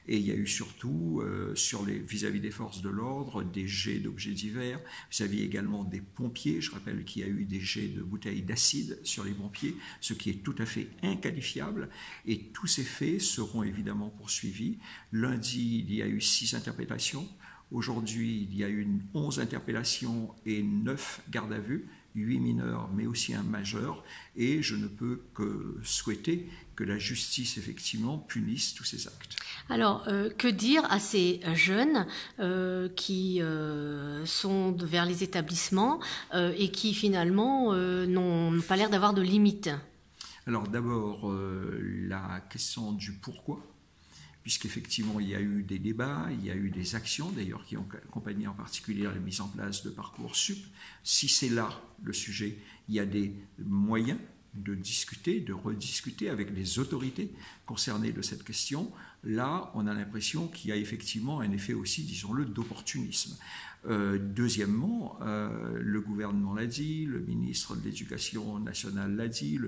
Et il y a eu surtout, vis-à-vis des forces de l'ordre, des jets d'objets divers, vis-à-vis également des pompiers. Je rappelle qu'il y a eu des jets de bouteilles d'acide sur les pompiers, ce qui est tout à fait inqualifiable. Et tous ces faits seront évidemment poursuivis. Lundi, il y a eu 6 interpellations. Aujourd'hui, il y a eu 11 interpellations et 9 gardes à vue, 8 mineurs, mais aussi un majeur. Et je ne peux que souhaiter que la justice, effectivement, punisse tous ces actes. Alors, que dire à ces jeunes qui sont vers les établissements et qui, finalement, n'ont pas l'air d'avoir de limites? Alors, d'abord, la question du pourquoi. Puisqu'effectivement, il y a eu des débats, il y a eu des actions, d'ailleurs, qui ont accompagné en particulier la mise en place de Parcoursup. Si c'est là le sujet, il y a des moyens de discuter, de rediscuter avec les autorités concernées de cette question. Là, on a l'impression qu'il y a effectivement un effet aussi, disons-le, d'opportunisme. Deuxièmement, le gouvernement l'a dit, le ministre de l'Éducation nationale l'a dit,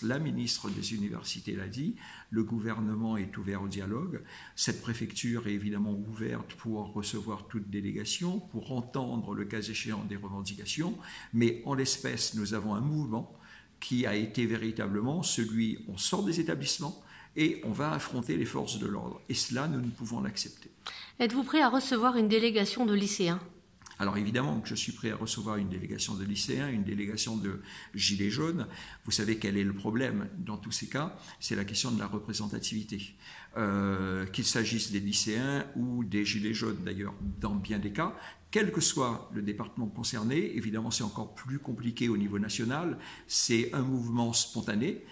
la ministre des Universités l'a dit, le gouvernement est ouvert au dialogue. Cette préfecture est évidemment ouverte pour recevoir toute délégation, pour entendre le cas échéant des revendications, mais en l'espèce, nous avons un mouvement qui a été véritablement celui, on sort des établissements et on va affronter les forces de l'ordre. Et cela, nous ne pouvons l'accepter. Êtes-vous prêt à recevoir une délégation de lycéens ? Alors évidemment que je suis prêt à recevoir une délégation de lycéens, une délégation de gilets jaunes. Vous savez quel est le problème dans tous ces cas? C'est la question de la représentativité. Qu'il s'agisse des lycéens ou des gilets jaunes d'ailleurs, dans bien des cas, quel que soit le département concerné, évidemment c'est encore plus compliqué au niveau national, c'est un mouvement spontané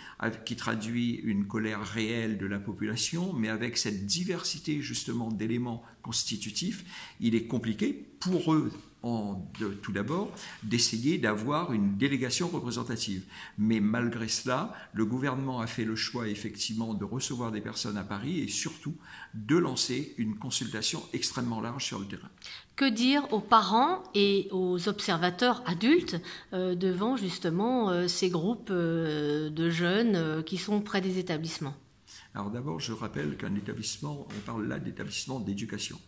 qui traduit une colère réelle de la population, mais avec cette diversité justement d'éléments constitutifs, il est compliqué pour eux tout d'abord d'essayer d'avoir une délégation représentative. Mais malgré cela, le gouvernement a fait le choix effectivement de recevoir des personnes à Paris et surtout de lancer une consultation extrêmement large sur le terrain. Que dire aux parents et aux observateurs adultes devant justement ces groupes de jeunes qui sont près des établissements? Alors d'abord, je rappelle qu'un établissement, on parle là d'établissement d'éducation.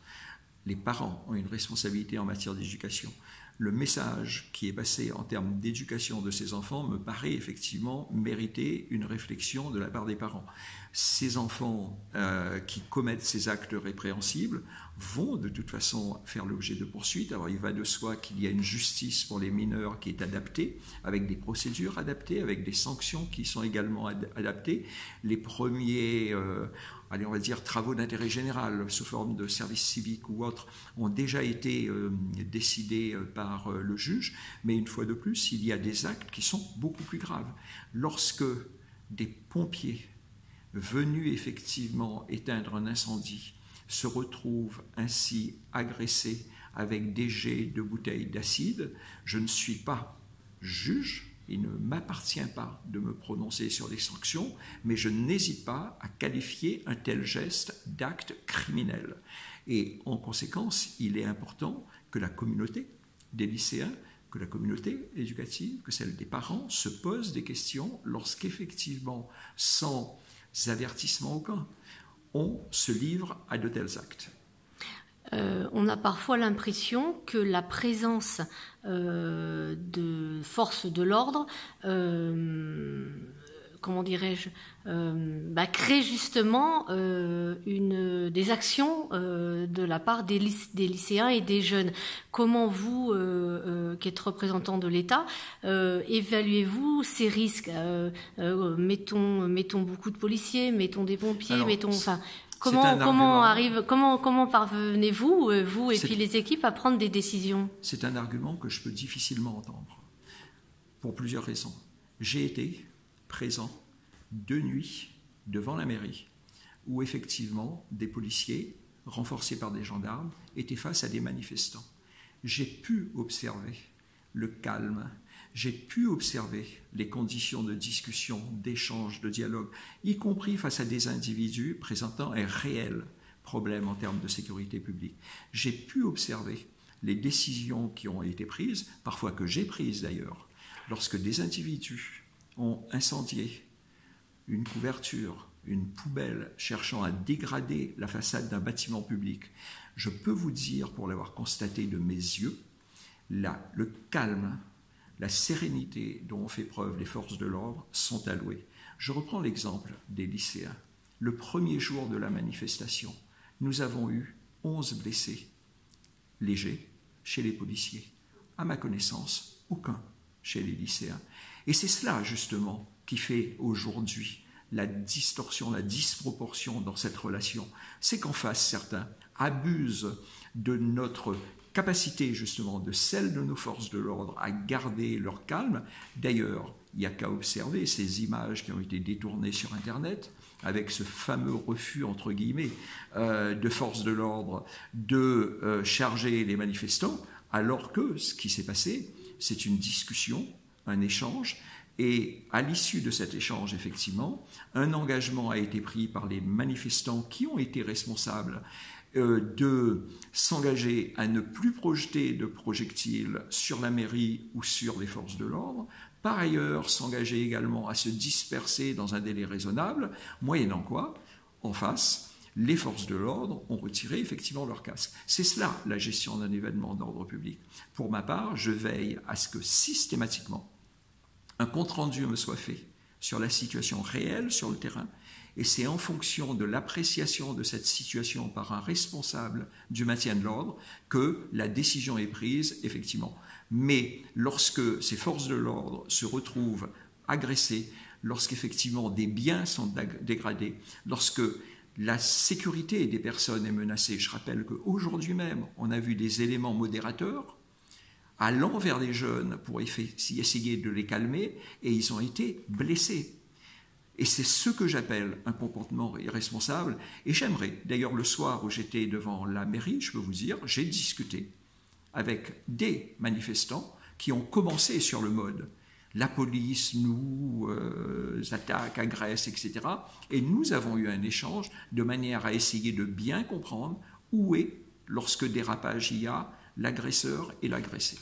Les parents ont une responsabilité en matière d'éducation. Le message qui est passé en termes d'éducation de ces enfants me paraît effectivement mériter une réflexion de la part des parents. Ces enfants qui commettent ces actes répréhensibles vont de toute façon faire l'objet de poursuites. Alors il va de soi qu'il y a une justice pour les mineurs qui est adaptée, avec des procédures adaptées, avec des sanctions qui sont également adaptées. Les premiers on va dire travaux d'intérêt général sous forme de service civique ou autre ont déjà été décidés par le juge, mais une fois de plus, il y a des actes qui sont beaucoup plus graves. Lorsque des pompiers venus effectivement éteindre un incendie se retrouvent ainsi agressés avec des jets de bouteilles d'acide, je ne suis pas juge. Il ne m'appartient pas de me prononcer sur les sanctions, mais je n'hésite pas à qualifier un tel geste d'acte criminel. Et en conséquence, il est important que la communauté des lycéens, que la communauté éducative, que celle des parents se pose des questions lorsqu'effectivement, sans avertissement aucun, on se livre à de tels actes. On a parfois l'impression que la présence de forces de l'ordre, comment dirais-je, crée justement des actions de la part des lycéens et des jeunes. Comment vous, qui êtes représentant de l'État, évaluez-vous ces risques? Mettons beaucoup de policiers, mettons des pompiers, Comment parvenez-vous, vous et puis les équipes, à prendre des décisions? C'est un argument que je peux difficilement entendre, pour plusieurs raisons. J'ai été présent de nuit devant la mairie, où effectivement des policiers, renforcés par des gendarmes, étaient face à des manifestants. J'ai pu observer le calme, j'ai pu observer les conditions de discussion, d'échange, de dialogue, y compris face à des individus présentant un réel problème en termes de sécurité publique. J'ai pu observer les décisions qui ont été prises, parfois que j'ai prises d'ailleurs, lorsque des individus ont incendié une couverture une poubelle cherchant à dégrader la façade d'un bâtiment public, je peux vous dire, pour l'avoir constaté de mes yeux, le calme, la sérénité dont ont fait preuve les forces de l'ordre sont allouées. Je reprends l'exemple des lycéens. Le premier jour de la manifestation, nous avons eu 11 blessés légers chez les policiers. À ma connaissance, aucun chez les lycéens. Et c'est cela, justement, qui fait aujourd'hui la distorsion, la disproportion dans cette relation. C'est qu'en face, certains abusent de notre capacité, justement, de celle de nos forces de l'ordre à garder leur calme. D'ailleurs, il n'y a qu'à observer ces images qui ont été détournées sur Internet, avec ce fameux refus, entre guillemets, de forces de l'ordre de charger les manifestants, alors que ce qui s'est passé, c'est une discussion, un échange, et à l'issue de cet échange, effectivement, un engagement a été pris par les manifestants qui ont été responsables de s'engager à ne plus projeter de projectiles sur la mairie ou sur les forces de l'ordre, par ailleurs s'engager également à se disperser dans un délai raisonnable, moyennant quoi, en face, les forces de l'ordre ont retiré effectivement leur casque. C'est cela la gestion d'un événement d'ordre public. Pour ma part, je veille à ce que systématiquement un compte-rendu me soit fait sur la situation réelle sur le terrain, et c'est en fonction de l'appréciation de cette situation par un responsable du maintien de l'ordre que la décision est prise, effectivement. Mais lorsque ces forces de l'ordre se retrouvent agressées, lorsqu'effectivement des biens sont dégradés, lorsque la sécurité des personnes est menacée, je rappelle qu'aujourd'hui même, on a vu des éléments modérateurs allant vers les jeunes pour essayer de les calmer, et ils ont été blessés. Et c'est ce que j'appelle un comportement irresponsable. Et j'aimerais, d'ailleurs le soir où j'étais devant la mairie, je peux vous dire, j'ai discuté avec des manifestants qui ont commencé sur le mode « la police nous attaque, agresse, etc. » Et nous avons eu un échange de manière à essayer de bien comprendre où est, lorsque dérapage il y a, l'agresseur et l'agressé.